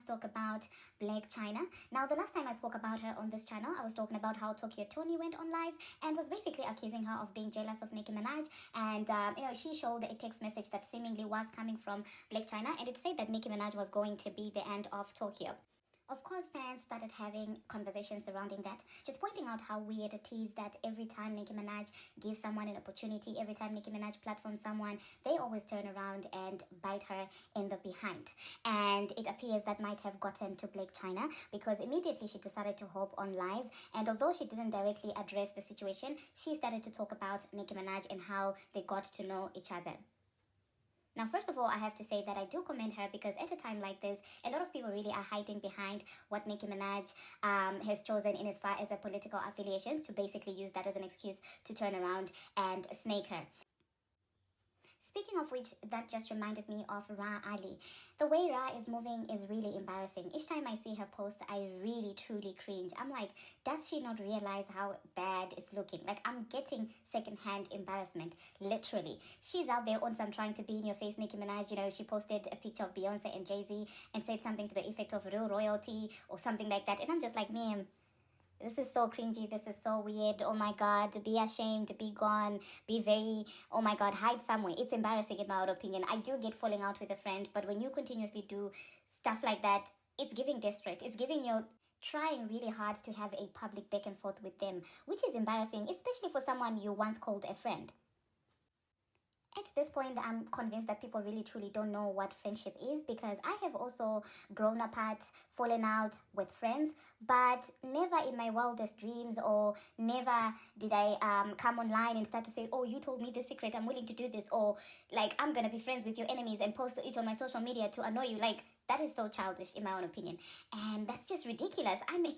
Talk about Blac Chyna. Now, the last time I spoke about her on this channel, I was talking about how Toni went on live and was basically accusing her of being jealous of Nicki Minaj. And she showed a text message that seemingly was coming from Blac Chyna, and it said that Nicki Minaj was going to be the end of Tokyo. Of course, fans started having conversations surrounding that, just pointing out how weird it is that every time Nicki Minaj gives someone an opportunity, every time Nicki Minaj platforms someone, they always turn around and bite her in the behind. And it appears that might have gotten to Blac Chyna because immediately she decided to hop on live. And although she didn't directly address the situation, she started to talk about Nicki Minaj and how they got to know each other. Now, first of all, I have to say that I do commend her because at a time like this, a lot of people really are hiding behind what Nicki Minaj has chosen in as far as her political affiliations to basically use that as an excuse to turn around and snake her. Speaking of which, that just reminded me of Ra Ali. The way Ra is moving is really embarrassing. Each time I see her post, I really truly cringe. I'm like, does she not realize how bad it's looking? Like, I'm getting secondhand embarrassment, literally. She's out there on some trying to be in your face Nicki Minaj. You know, she posted a picture of Beyonce and Jay-Z and said something to the effect of real royalty or something like that. And I'm just like, ma'am, this is so cringy. This is so weird. Oh my God. Be ashamed. Be gone. Be very, oh my God, hide somewhere. It's embarrassing in my own opinion. I do get falling out with a friend, but when you continuously do stuff like that, it's giving desperate. It's giving you trying really hard to have a public back and forth with them, which is embarrassing, especially for someone you once called a friend. At this point, I'm convinced that people really truly don't know what friendship is because I have also grown apart, fallen out with friends, but never in my wildest dreams or never did I come online and start to say, oh, you told me the secret, I'm willing to do this, or like I'm going to be friends with your enemies and post it on my social media to annoy you. Like, that is so childish in my own opinion. And that's just ridiculous. I mean,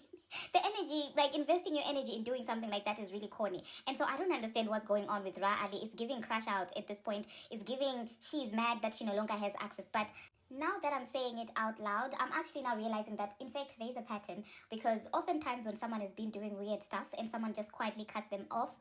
the energy, like investing your energy in doing something like that is really corny. And so I don't understand what's going on with Ra Ali. It's giving crash out at this point. It's giving she's mad that she no longer has access. But now that I'm saying it out loud, I'm actually now realizing that in fact there's a pattern, because oftentimes when someone has been doing weird stuff and someone just quietly cuts them off,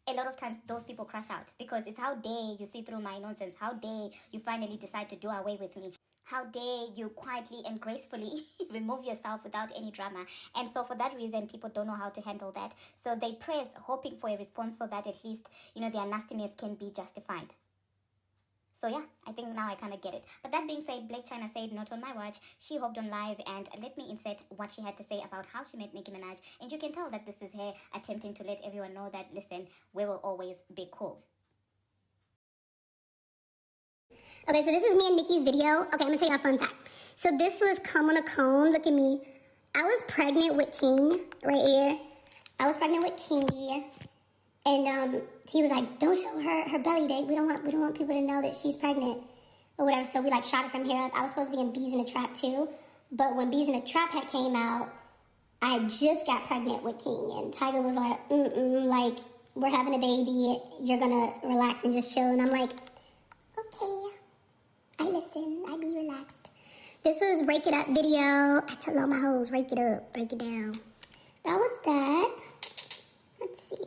a lot of times those people crash out because it's how dare you see through my nonsense, how dare you finally decide to do away with me. How dare you quietly and gracefully remove yourself without any drama. And so for that reason, people don't know how to handle that. So they press, hoping for a response so that at least, their nastiness can be justified. So yeah, I think now I kind of get it. But that being said, Blac Chyna said, not on my watch. She hopped on live and let me insert what she had to say about how she met Nicki Minaj. And you can tell that this is her attempting to let everyone know that, listen, we will always be cool. Okay, so this is me and Nicki's video. Okay, I'm gonna tell you a fun fact. So this was Come on a Cone. Look at me. I was pregnant with King right here. I was pregnant with Kingy, and he was like, "Don't show her belly date. We don't want people to know that she's pregnant or whatever." So we shot it from here up. I was supposed to be in Bees in the Trap too, but when Bees in the Trap had came out, I just got pregnant with King, and Tiger was like, like, we're having a baby. You're gonna relax and just chill, and I'm like, okay. I listen, I be relaxed. This was Rake It Up video. I tell all my hoes, rake it up, break it down. That was that. Let's see.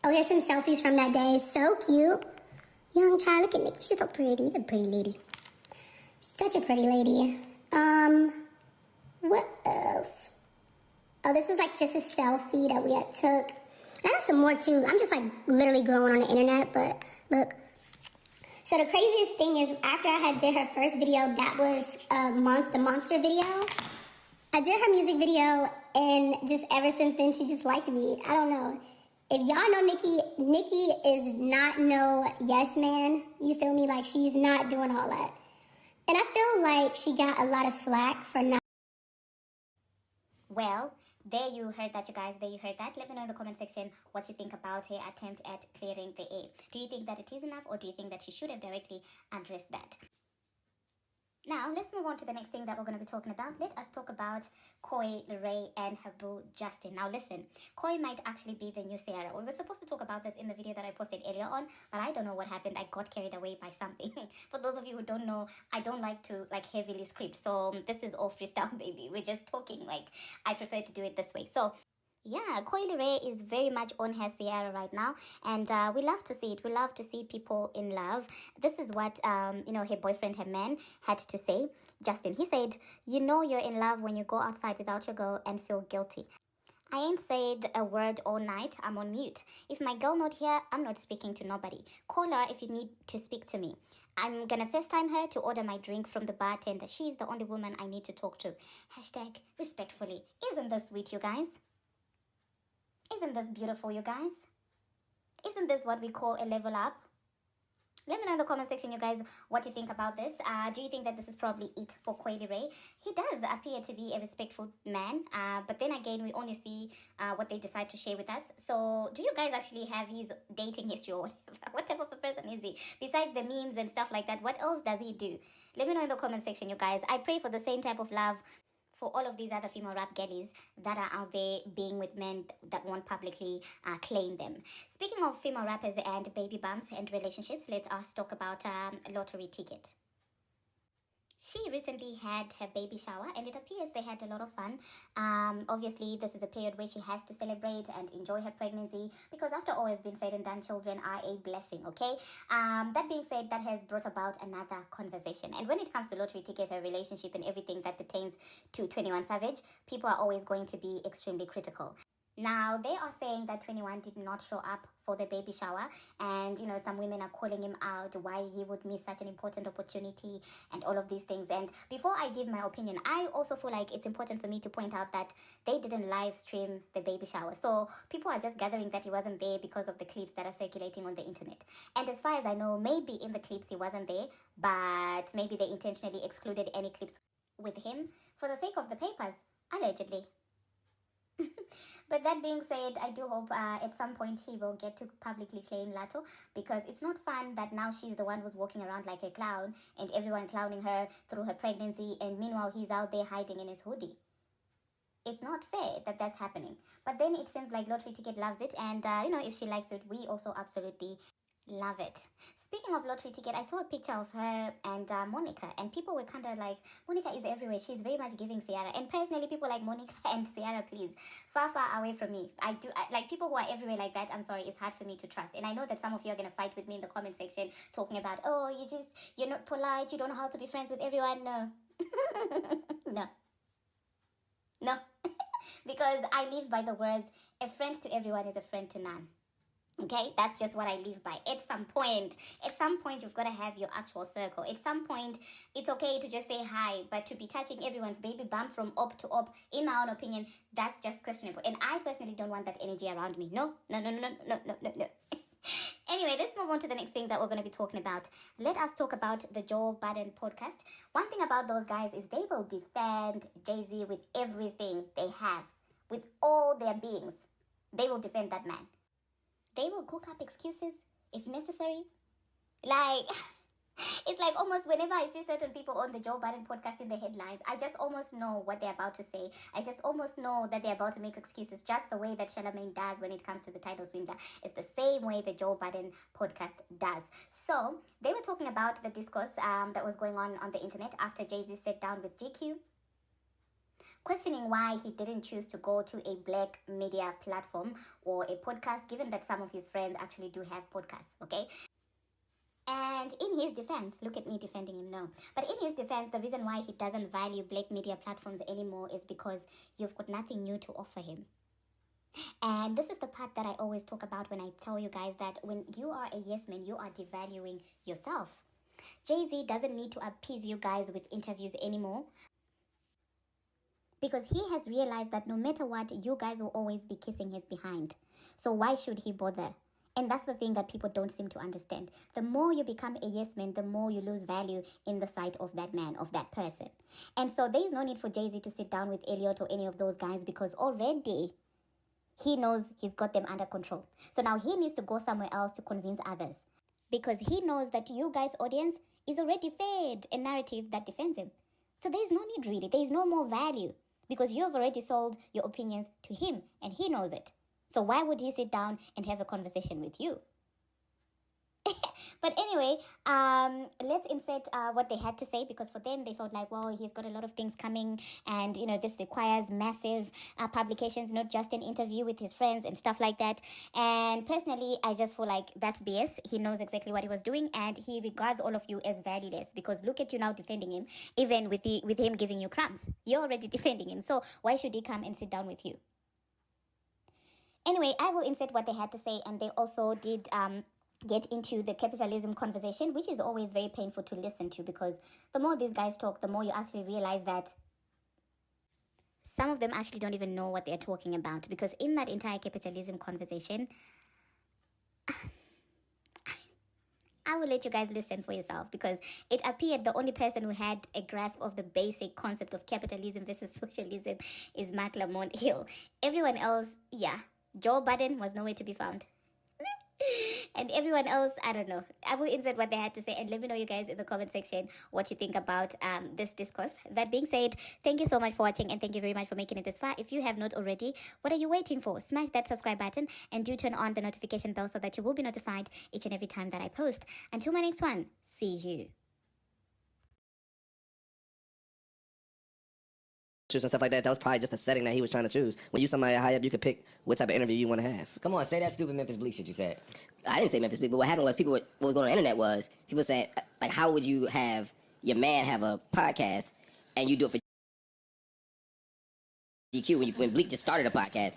Oh, here's some selfies from that day. So cute. Young child, look at Nicki. She's so pretty. A pretty lady. Such a pretty lady. What else? Oh, this was just a selfie that we had took. I have some more too. I'm just literally glowing on the internet, but look. So the craziest thing is, after I had did her first video, that was the Monster video. I did her music video, and just ever since then, she just liked me. I don't know. If y'all know Nicki is not no yes man. You feel me? She's not doing all that. And I feel like she got a lot of slack for not. Well, there you heard that, you guys. There you heard that. Let me know in the comment section what you think about her attempt at clearing the air. Do you think that it is enough, or do you think that she should have directly addressed that? Now, let's move on to the next thing that we're going to be talking about. Let us talk about Coi Leray and her boo, Justin. Now, listen, Coi might actually be the new Ciara. We were supposed to talk about this in the video that I posted earlier on, but I don't know what happened. I got carried away by something. For those of you who don't know, I don't like to, heavily script. So, this is all freestyle, baby. We're just talking. I prefer to do it this way. So, Yeah, Coily Ray is very much on her Sierra right now, and we love to see it. We love to see people in love. This is what her boyfriend, her man, had to say. Justin, he said, "You know you're in love when you go outside without your girl and feel guilty. I ain't said a word all night. I'm on mute. If my girl not here, I'm not speaking to nobody. Call her if you need to speak to me. I'm gonna FaceTime her to order my drink from the bartender. She's the only woman I need to talk to. Hashtag respectfully. Isn't this sweet, you guys? Isn't this beautiful, you guys? Isn't this what we call a level up? Let me know in the comment section, you guys, what you think about this. Do you think that this is probably it for Coily Ray? He does appear to be a respectful man, but then again, we only see what they decide to share with us. So, do you guys actually have his dating history or whatever? What type of a person is he? Besides the memes and stuff like that, what else does he do? Let me know in the comment section, you guys. I pray for the same type of love for all of these other female rap girlies that are out there being with men that won't publicly claim them. Speaking of female rappers and baby bumps and relationships, let us talk about lottery ticket. She recently had her baby shower and it appears they had a lot of fun. Obviously, this is a period where she has to celebrate and enjoy her pregnancy because after all has been said and done, children are a blessing, okay? That being said, that has brought about another conversation. And when it comes to lottery ticket, her relationship and everything that pertains to 21 Savage, people are always going to be extremely critical. Now, they are saying that 21 did not show up for the baby shower, and some women are calling him out why he would miss such an important opportunity and all of these things. And before I give my opinion, I also feel like it's important for me to point out that they didn't live stream the baby shower. So people are just gathering that he wasn't there because of the clips that are circulating on the internet. And as far as I know, maybe in the clips he wasn't there, but maybe they intentionally excluded any clips with him for the sake of the papers, allegedly. But that being said, I do hope at some point he will get to publicly claim Lato, because it's not fun that now she's the one who's walking around like a clown and everyone clowning her through her pregnancy, and meanwhile he's out there hiding in his hoodie. It's not fair that that's happening. But then it seems like Lottery Ticket loves it, and if she likes it, we also absolutely love it. Speaking of Lottery Ticket, I saw a picture of her and Monica, and people were kind of like, Monica is everywhere. She's very much giving Ciara. And personally, people like Monica and Ciara, please, far away from me. I like people who are everywhere like that. I'm sorry, it's hard for me to trust. And I know that some of you are going to fight with me in the comment section talking about, oh, you're not polite. You don't know how to be friends with everyone. No. No. Because I live by the words, a friend to everyone is a friend to none. Okay, that's just what I live by. At some point, you've got to have your actual circle. At some point, it's okay to just say hi, but to be touching everyone's baby bump from up to up, in my own opinion, that's just questionable. And I personally don't want that energy around me. No. Anyway, let's move on to the next thing that we're going to be talking about. Let us talk about the Joe Biden podcast. One thing about those guys is they will defend Jay-Z with everything they have, with all their beings. They will defend that man. They will cook up excuses if necessary. Like, it's like almost whenever I see certain people on the Joe Biden podcast in the headlines, I just almost know what they're about to say. I just almost know that they're about to make excuses, just the way that Charlamagne does when it comes to the title swindler. It's the same way the Joe Biden podcast does. So, they were talking about the discourse that was going on the internet after Jay-Z sat down with GQ, questioning why he didn't choose to go to a black media platform or a podcast, given that some of his friends actually do have podcasts, okay? And in his defense, look at me defending him now, but in his defense, the reason why he doesn't value black media platforms anymore is because you've got nothing new to offer him. And this is the part that I always talk about when I tell you guys that when you are a yes man, you are devaluing yourself. Jay-Z doesn't need to appease you guys with interviews anymore, because he has realized that no matter what, you guys will always be kissing his behind. So why should he bother? And that's the thing that people don't seem to understand. The more you become a yes man, the more you lose value in the sight of that man, of that person. And so there is no need for Jay-Z to sit down with Elliot or any of those guys, because already he knows he's got them under control. So now he needs to go somewhere else to convince others, because he knows that you guys' audience is already fed a narrative that defends him. So there is no need really. There is no more value, because you have already sold your opinions to him and he knows it. So why would he sit down and have a conversation with you? But anyway, let's insert what they had to say, because for them they felt like, well, he's got a lot of things coming, and this requires massive publications, not just an interview with his friends and stuff like that. And personally, I just feel like that's BS. He knows exactly what he was doing, and he regards all of you as valueless, because look at you now defending him, even with him giving you crumbs. You're already defending him, so why should he come and sit down with you? Anyway, I will insert what they had to say, and they also did get into the capitalism conversation, which is always very painful to listen to, because the more these guys talk, the more you actually realize that some of them actually don't even know what they're talking about. Because in that entire capitalism conversation, I will let you guys listen for yourself, because it appeared the only person who had a grasp of the basic concept of capitalism versus socialism is Mac Lamont Hill. Everyone else, Joe Biden was nowhere to be found. And everyone else, I don't know. I will insert what they had to say, and let me know, you guys, in the comment section what you think about this discourse. That being said, thank you so much for watching, and thank you very much for making it this far. If you have not already, what are you waiting for? Smash that subscribe button, and do turn on the notification bell so that you will be notified each and every time that I post. Until my next one, see you. And stuff like that. That was probably just a setting that he was trying to choose. When you somebody high up, you could pick what type of interview you want to have. Come on, say that stupid Memphis Bleak shit you said. I didn't say Memphis Bleak, but what happened was what was going on the internet was people saying, like, how would you have your man have a podcast and you do it for GQ when Bleak just started a podcast?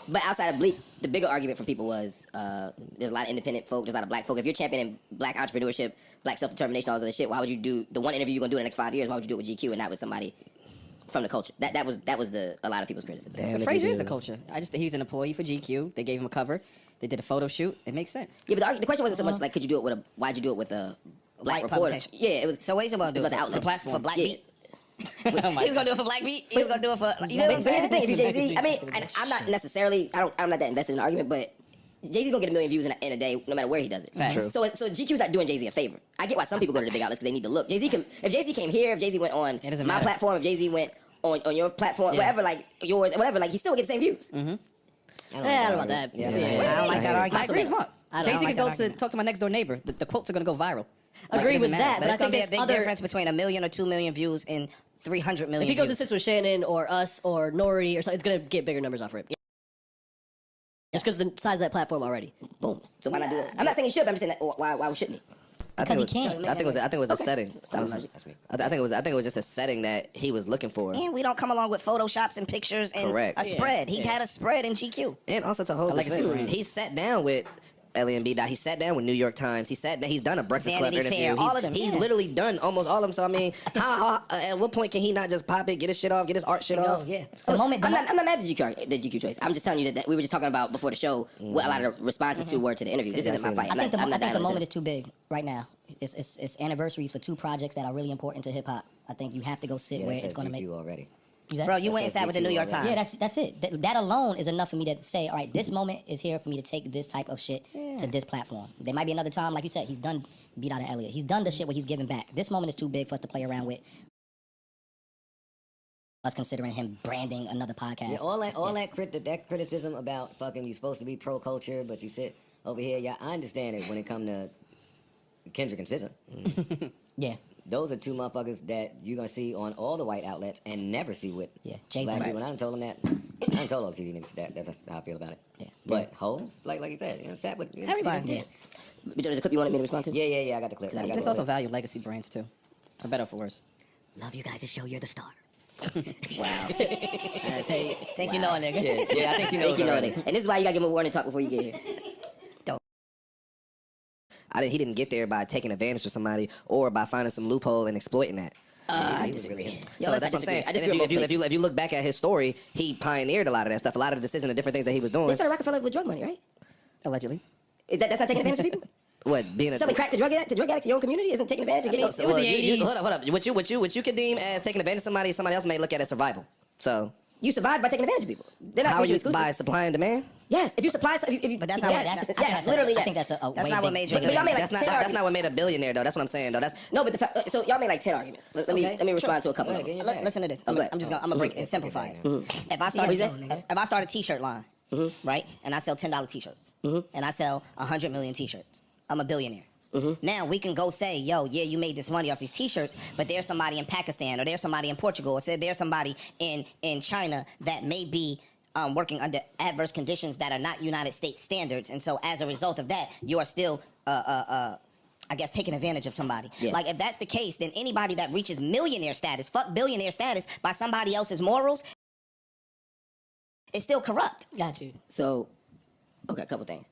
But outside of Bleak, the bigger argument from people was there's a lot of independent folk, there's a lot of black folk. If you're championing black entrepreneurship, black self-determination, all this other shit, why would you do the one interview you're going to do in the next 5 years? Why would you do it with GQ and not with somebody from the culture? That was a lot of people's criticism. Damn, Fraser is the culture. I just think he's an employee for GQ. They gave him a cover. They did a photo shoot. It makes sense. Yeah, but the question wasn't so much like, could you do it with why'd you do it with a black reporter? Publication. Yeah, it was. So what he's about to do? The outlet. For platform. For Black Yeah. Beat? He was going to do it for Black Beat? He was going to do it for... You know what I'm But here's the saying? thing, if you're Jay-Z, I mean, I'm not necessarily, I'm not that invested in the argument, but Jay-Z's gonna get 1 million views in a day, no matter where he does it. True. So GQ's not doing Jay-Z a favor. I get why some people go to the big outlets because they need to look. If Jay-Z came here, if Jay-Z went on It doesn't my matter. platform, if Jay-Z went on your platform, whatever, like yours, whatever, like he still would get the same views. Mm-hmm. I don't know about that. Yeah. I don't like that I argument. agree with Mark. I don't Jay-Z like could that go argument. to talk to my next door neighbor. The quotes are going to go viral. I agree with that, But but I it's going think to be a there's big other. difference between 1 million or 2 million views and 300 million If he goes and views. sits with Shannon or us or Nori or something, it's gonna get bigger numbers off rip. Just because the size of that platform already. Boom. So why not do it? I'm not saying he should, but I'm just saying that, why shouldn't he? Because he I can't. think it was a setting. That's me. I think it was just a setting that he was looking for. And we don't come along with photoshops and pictures and Correct. a spread. He had a spread in GQ. And also to hold I like defense, his brand. he sat down with Ellie and B. Dot. He sat down with New York Times. He's done a Breakfast Club Vanity interview. Fair, all of them, He's yeah. literally done almost all of them. So I mean, how at what point can he not just pop it, get his shit off, get his art shit off? Yeah. The moment- I'm not mad at the GQ choice. I'm just telling you that we were just talking about before the show what a lot of the responses to were to the interview. This Yeah, isn't my fight. I I think the I'm not moment down is too big right now. It's anniversaries for 2 projects that are really important to hip hop. I think you have to go sit where it's going to make. already. Bro, you went and says sat with the New GQ York already. Times. Yeah, that's it. That alone is enough for me to say, all right, this moment is here for me to take this type of shit to this platform. There might be another time, like you said, he's done Beat Out of Elliot. He's done the shit where he's giving back. This moment is too big for us to play around with. Us considering him branding another podcast. Yeah, all that criticism about fucking you supposed to be pro culture, but you sit over here. Yeah, I understand it when it come to Kendrick and SZA. Yeah. Those are 2 motherfuckers that you're gonna see on all the white outlets and never see with Jay's black right. people. And I done told them that. I done told all the CD niggas that. That's how I feel about it. Yeah. But Hov, like you said, sat with Everybody. Yeah. But there's a clip you wanted me to respond to? Yeah. I got the clip. I got It's the also clip. value legacy brands too, for better or for worse. Love you guys to show you're the star. Wow. Think you know a nigga. Yeah, I think she knows. Thank you, already. Toni. And this is why you gotta give him a warning talk before you get here. He didn't get there by taking advantage of somebody or by finding some loophole and exploiting that. I disagree. So that's what I'm saying. I And disagree on both if you look back at his story, he pioneered a lot of that stuff, a lot of the decisions and different things that he was doing. They started Rockefeller with drug money, right? Allegedly. That's not taking advantage of people? What being Selling crack to drug addicts in your own community isn't taking advantage of getting... It was the 80s. Hold up. What you could deem as taking advantage of somebody else may look at as survival. So You survive by taking advantage of people. They're not how are you mutually exclusive. by supply and demand? Yes, if you supply... If you, But that's not what yes, that's. yes, literally, yes. I think that's a That's way not what big- made you But y'all made like That's 10 not arguments. what made a billionaire though. That's what I'm saying though. That's No, but so y'all made like 10 arguments. Let me respond to a couple of them. Listen to this. I'm Okay. gonna break and simplify it. If I What you start a t-shirt line, right, and I sell $10 t-shirts, and I sell 100 million t-shirts, I'm a billionaire. Now we can go say, yo, yeah, you made this money off these T-shirts, but there's somebody in Pakistan, or there's somebody in Portugal, or there's somebody in China that may be working under adverse conditions that are not United States standards, and so as a result of that, you are still, I guess, taking advantage of somebody. Yeah. Like, if that's the case, then anybody that reaches millionaire status, fuck billionaire status, by somebody else's morals, is still corrupt. Got you. So, okay, a couple things.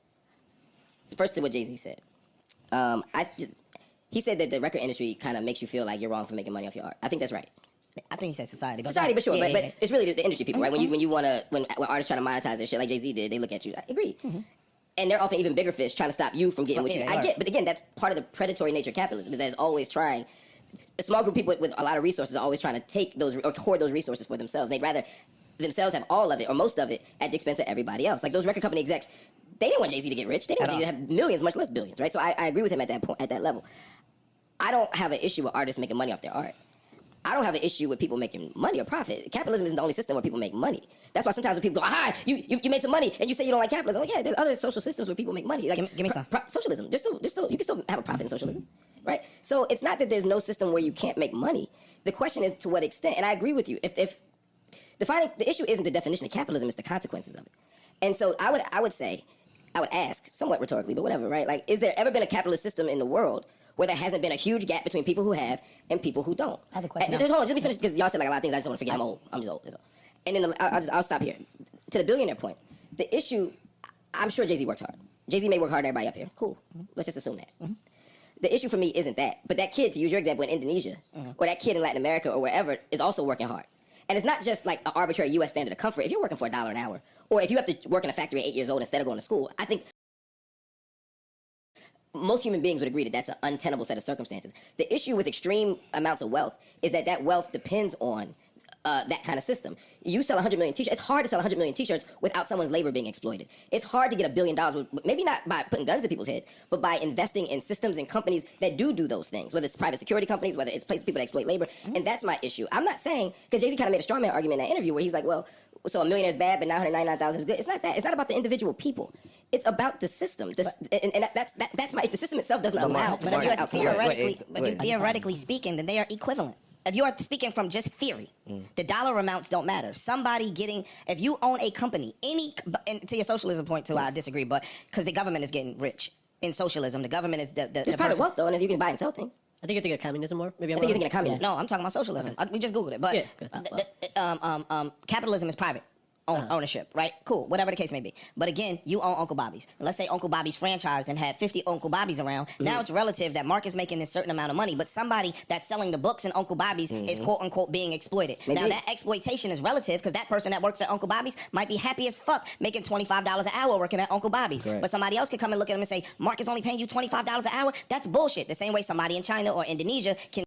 First to what Jay-Z said. He said that the record industry kind of makes you feel like you're wrong for making money off your art. I think that's right. I think he said society. Society, but sure, Yeah, but yeah. it's really the industry people, right? When artists try to monetize their shit like Jay-Z did, they look at you. I agree. And they're often even bigger fish trying to stop you from getting what you. Yeah, I right. get, but again, that's part of the predatory nature of capitalism. Is that it's always trying. A small group of people with a lot of resources are always trying to take those or hoard those resources for themselves. They'd rather themselves have all of it or most of it at the expense of everybody else. Like those record company execs, they didn't want Jay-Z to get rich. They didn't want Jay-Z to have millions, much less billions, right? So I agree with him at that point, at that level. I don't have an issue with artists making money off their art. I don't have an issue with people making money or profit. Capitalism isn't the only system where people make money. That's why sometimes when people go, "Hi, you made some money," and you say you don't like capitalism. Oh yeah, there's other social systems where people make money. Like Give me some. Socialism. You can still have a profit in socialism, right? So it's not that there's no system where you can't make money. The question is to what extent. And I agree with you. If the issue isn't the definition of capitalism, it's the consequences of it. And so I would ask, somewhat rhetorically, but whatever, right? Like, is there ever been a capitalist system in the world where there hasn't been a huge gap between people who have and people who don't? I have a question. Hold on, just let me finish, because y'all said like a lot of things I just want to forget. I'm old. I'm just old. That's all. And then I'll stop here. To the billionaire point, the issue, I'm sure Jay-Z works hard. Jay-Z may work harder than everybody up here. Cool. Let's just assume that. The issue for me isn't that. But that kid, to use your example, in Indonesia, or that kid in Latin America or wherever, is also working hard. And it's not just like an arbitrary U.S. standard of comfort. If you're working for $1 an hour, or if you have to work in a factory at 8 years old instead of going to school, I think most human beings would agree that that's an untenable set of circumstances. The issue with extreme amounts of wealth is that wealth depends on that kind of system. You sell 100 million t-shirts. It's hard to sell 100 million t-shirts without someone's labor being exploited. It's hard to get $1 billion, maybe not by putting guns in people's head, but by investing in systems and companies that do those things, whether it's private security companies, whether it's places people that exploit labor. And that's my issue. I'm not saying, because Jay-Z kind of made a straw man argument in that interview where he's like, well, so a millionaire is bad, but 999,000 is good. It's not that. It's not about the individual people. It's about the system. That's my. The system itself doesn't allow for But if something you're out theoretically speaking, then they are equivalent. If you are speaking from just theory, the dollar amounts don't matter. Somebody getting, if you own a company, and to your socialism point too, I disagree, but because the government is getting rich in socialism, the government is the It's private wealth, though, and you can buy and sell things. I think you're thinking of communism more. Maybe I think you're thinking of communism. No, I'm talking about socialism. We just Googled it, but capitalism is private ownership, right? Cool, whatever the case may be. But again, you own Uncle Bobby's. Let's say Uncle Bobby's franchised and had 50 Uncle Bobby's around. Now it's relative that Mark is making this certain amount of money, but somebody that's selling the books in Uncle Bobby's is quote unquote being exploited. Maybe. Now that exploitation is relative because that person that works at Uncle Bobby's might be happy as fuck making $25 an hour working at Uncle Bobby's. Right. But somebody else can come and look at him and say, Mark is only paying you $25 an hour? That's bullshit. The same way somebody in China or Indonesia can